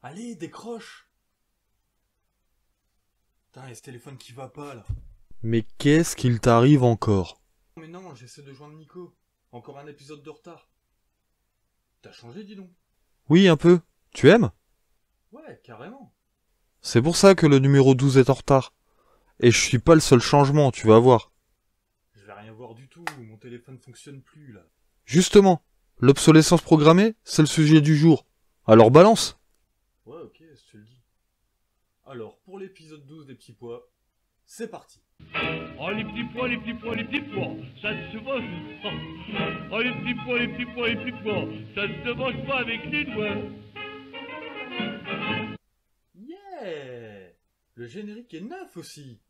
Allez, décroche. Putain, y'a ce téléphone qui va pas, là. Mais qu'est-ce qu'il t'arrive encore? Mais non, j'essaie de joindre Nico. Encore un épisode de retard. T'as changé, dis donc. Oui, un peu. Tu aimes? Ouais, carrément. C'est pour ça que le numéro 12 est en retard. Et je suis pas le seul changement, tu vas voir. Je vais rien voir du tout, mon téléphone fonctionne plus, là. Justement, l'obsolescence programmée, c'est le sujet du jour. Alors balance. Ouais, ok, si tu le dis. Alors, pour l'épisode 12 des petits pois, c'est parti. Oh les petits pois, les petits pois, les petits pois, ça ne se mange pas. Oh les petits pois, les petits pois, les petits pois, ça ne se mange pas avec les doigts. Yeah! Le générique est neuf aussi.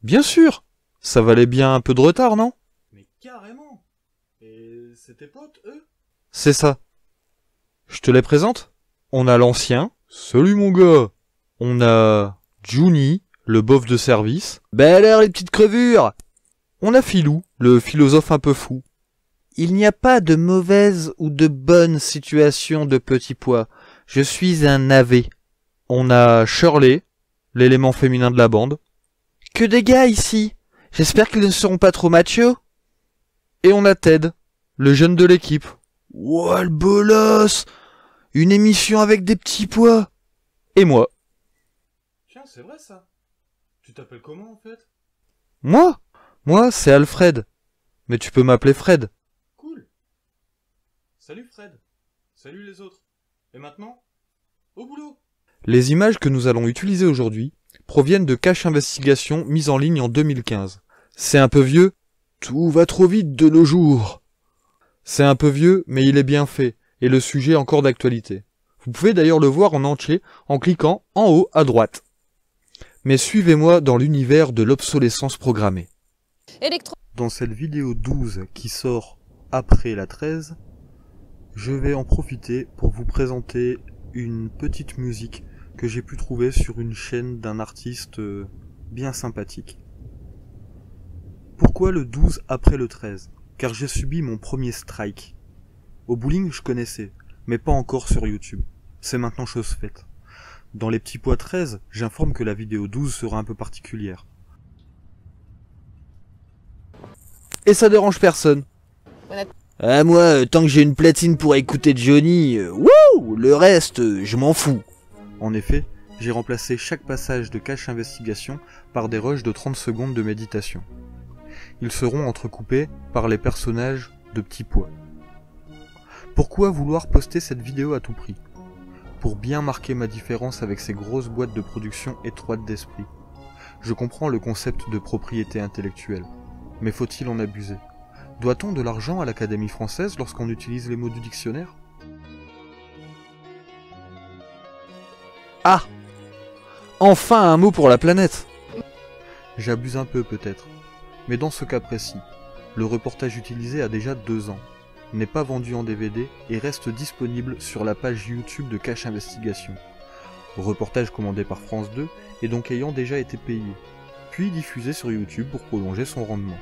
Bien sûr. Ça valait bien un peu de retard, non? Mais carrément. Et c'est tes potes, eux? C'est ça. Je te les présente? On a l'ancien. Salut mon gars. On a Juni, le bof de service. Belle heure les petites crevures. On a Philou, le philosophe un peu fou. Il n'y a pas de mauvaise ou de bonne situation de petits pois. Je suis un navet. On a Shirley, l'élément féminin de la bande. Que des gars ici. J'espère qu'ils ne seront pas trop machos. Et on a Ted, le jeune de l'équipe. Ouah, le bolos! Une émission avec des petits pois. Et moi. Tiens, c'est vrai ça. Tu t'appelles comment en fait? Moi, c'est Alfred. Mais tu peux m'appeler Fred. Cool. Salut Fred. Salut les autres. Et maintenant, au boulot. Les images que nous allons utiliser aujourd'hui proviennent de Cache Investigation mise en ligne en 2015. C'est un peu vieux. Tout va trop vite de nos jours. C'est un peu vieux, mais il est bien fait, et le sujet est encore d'actualité. Vous pouvez d'ailleurs le voir en entier en cliquant en haut à droite. Mais suivez-moi dans l'univers de l'obsolescence programmée. Dans cette vidéo 12 qui sort après la 13, je vais en profiter pour vous présenter une petite musique que j'ai pu trouver sur une chaîne d'un artiste bien sympathique. Pourquoi le 12 après le 13? Car j'ai subi mon premier strike. Au bowling, je connaissais, mais pas encore sur YouTube. C'est maintenant chose faite. Dans les petits pois 13, j'informe que la vidéo 12 sera un peu particulière. Et ça dérange personne. Ah moi, tant que j'ai une platine pour écouter Johnny, wouh, le reste, je m'en fous. En effet, j'ai remplacé chaque passage de Cache Investigation par des rushs de 30 secondes de méditation. Ils seront entrecoupés par les personnages de petits pois. Pourquoi vouloir poster cette vidéo à tout prix? Pour bien marquer ma différence avec ces grosses boîtes de production étroites d'esprit. Je comprends le concept de propriété intellectuelle, mais faut-il en abuser? Doit-on de l'argent à l'Académie française lorsqu'on utilise les mots du dictionnaire? Ah! Enfin un mot pour la planète! J'abuse un peu peut-être, mais dans ce cas précis, le reportage utilisé a déjà 2 ans, n'est pas vendu en DVD et reste disponible sur la page YouTube de Cache Investigation. Reportage commandé par France 2 et donc ayant déjà été payé, puis diffusé sur YouTube pour prolonger son rendement.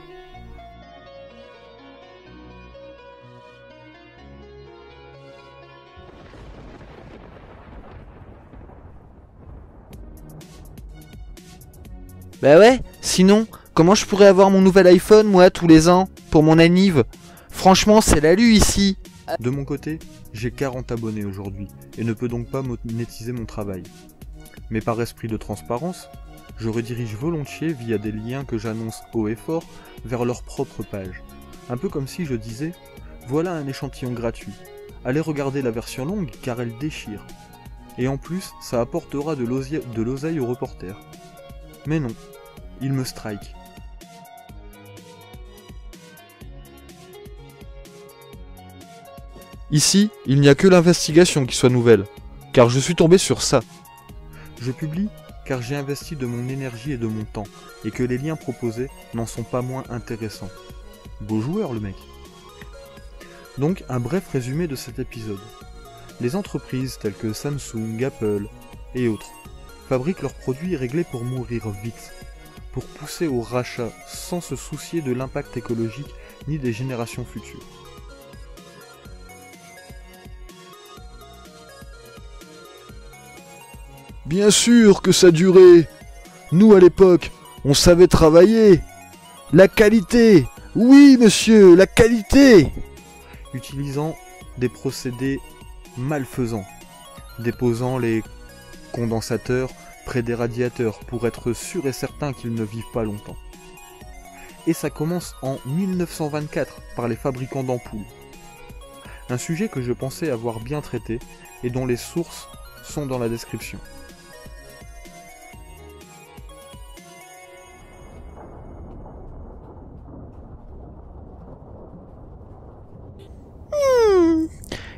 Bah ouais, sinon, comment je pourrais avoir mon nouvel iPhone, moi, tous les ans, pour mon anniv? Franchement, c'est la lue ici. De mon côté, j'ai 40 abonnés aujourd'hui, et ne peux donc pas monétiser mon travail. Mais par esprit de transparence, je redirige volontiers via des liens que j'annonce haut et fort vers leur propre page. Un peu comme si je disais, voilà un échantillon gratuit. Allez regarder la version longue car elle déchire. Et en plus, ça apportera de l'oseille aux reporters. Mais non, il me strike. Ici, il n'y a que l'investigation qui soit nouvelle, car je suis tombé sur ça. Je publie car j'ai investi de mon énergie et de mon temps, et que les liens proposés n'en sont pas moins intéressants. Beau joueur le mec. Donc un bref résumé de cet épisode. Les entreprises telles que Samsung, Apple et autres fabriquent leurs produits réglés pour mourir vite, pour pousser au rachat sans se soucier de l'impact écologique ni des générations futures. Bien sûr que ça durait. Nous, à l'époque, on savait travailler. La qualité. Oui, monsieur, la qualité. Utilisant des procédés malfaisants. Déposant les condensateurs près des radiateurs pour être sûr et certain qu'ils ne vivent pas longtemps. Et ça commence en 1924 par les fabricants d'ampoules. Un sujet que je pensais avoir bien traité et dont les sources sont dans la description.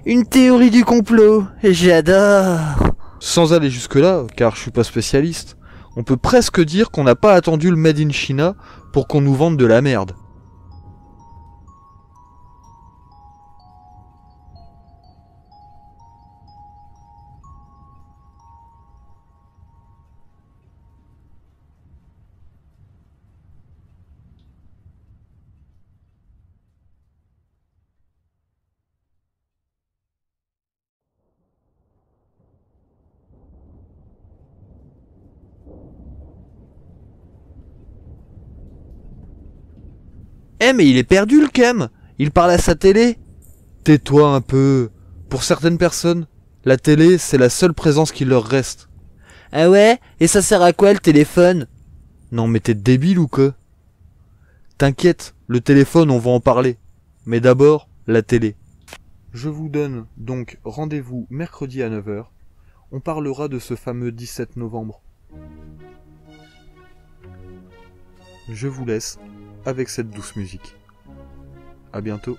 Une théorie du complot, j'adore. Sans aller jusque-là, car je suis pas spécialiste, on peut presque dire qu'on n'a pas attendu le Made in China pour qu'on nous vende de la merde. Eh mais il est perdu le Kem. Il parle à sa télé. Tais-toi un peu. Pour certaines personnes, la télé, c'est la seule présence qui leur reste. Ah ouais? Et ça sert à quoi le téléphone? Non mais t'es débile ou quoi? T'inquiète, le téléphone on va en parler. Mais d'abord, la télé. Je vous donne donc rendez-vous mercredi à 9h. On parlera de ce fameux 17 novembre. Je vous laisse avec cette douce musique. À bientôt.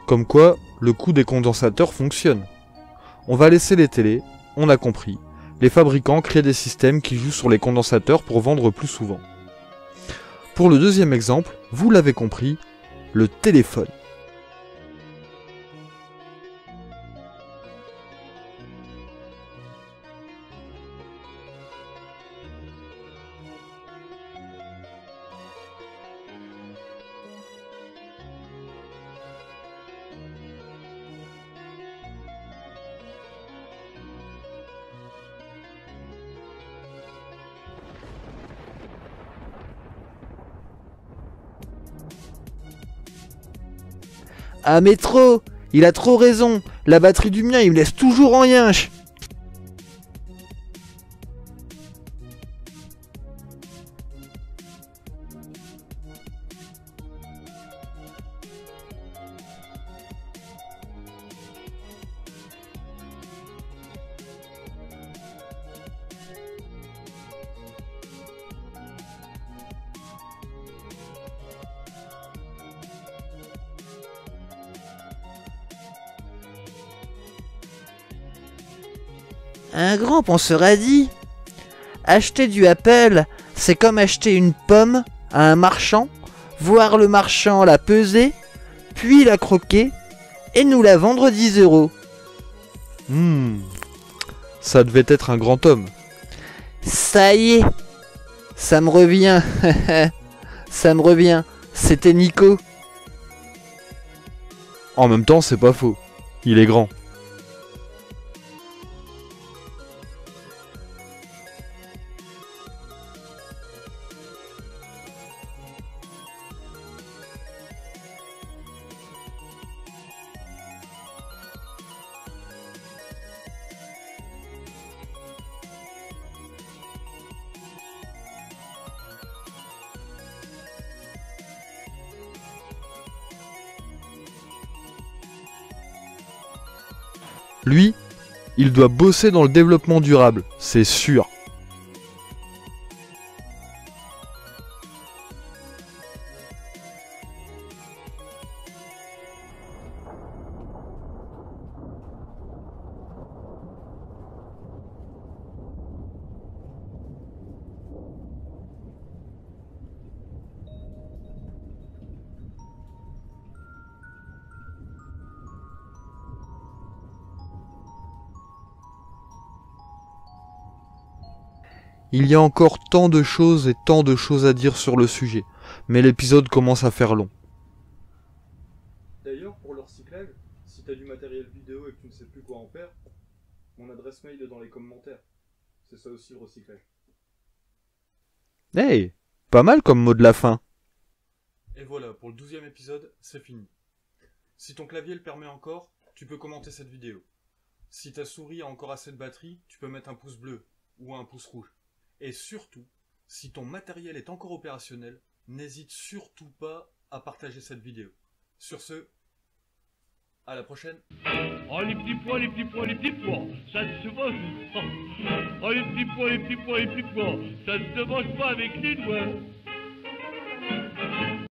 Comme quoi, le coût des condensateurs fonctionne. On va laisser les télés, on a compris. Les fabricants créent des systèmes qui jouent sur les condensateurs pour vendre plus souvent. Pour le deuxième exemple, vous l'avez compris, le téléphone. Ah mais trop. Il a trop raison. La batterie du mien, il me laisse toujours en yinche. Un grand penseur a dit: acheter du Apple, c'est comme acheter une pomme à un marchand, voir le marchand la peser, puis la croquer, et nous la vendre 10 €. Ça devait être un grand homme. Ça y est, ça me revient. Ça me revient, c'était Nico. En même temps, c'est pas faux. Il est grand. Lui, il doit bosser dans le développement durable, c'est sûr. Il y a encore tant de choses et tant de choses à dire sur le sujet, mais l'épisode commence à faire long. D'ailleurs, pour le recyclage, si t'as du matériel vidéo et que tu ne sais plus quoi en faire, mon adresse mail est dans les commentaires. C'est ça aussi le recyclage. Hey, pas mal comme mot de la fin. Et voilà, pour le 12e épisode, c'est fini. Si ton clavier le permet encore, tu peux commenter cette vidéo. Si ta souris a encore assez de batterie, tu peux mettre un pouce bleu ou un pouce rouge. Et surtout, si ton matériel est encore opérationnel, n'hésite surtout pas à partager cette vidéo. Sur ce, à la prochaine. Oh les petits pois, les petits pois, les petits pois, ça ne se mange pas. Oh les petits pois, les petits pois, les petits pois, ça ne se mange pas avec les doigts.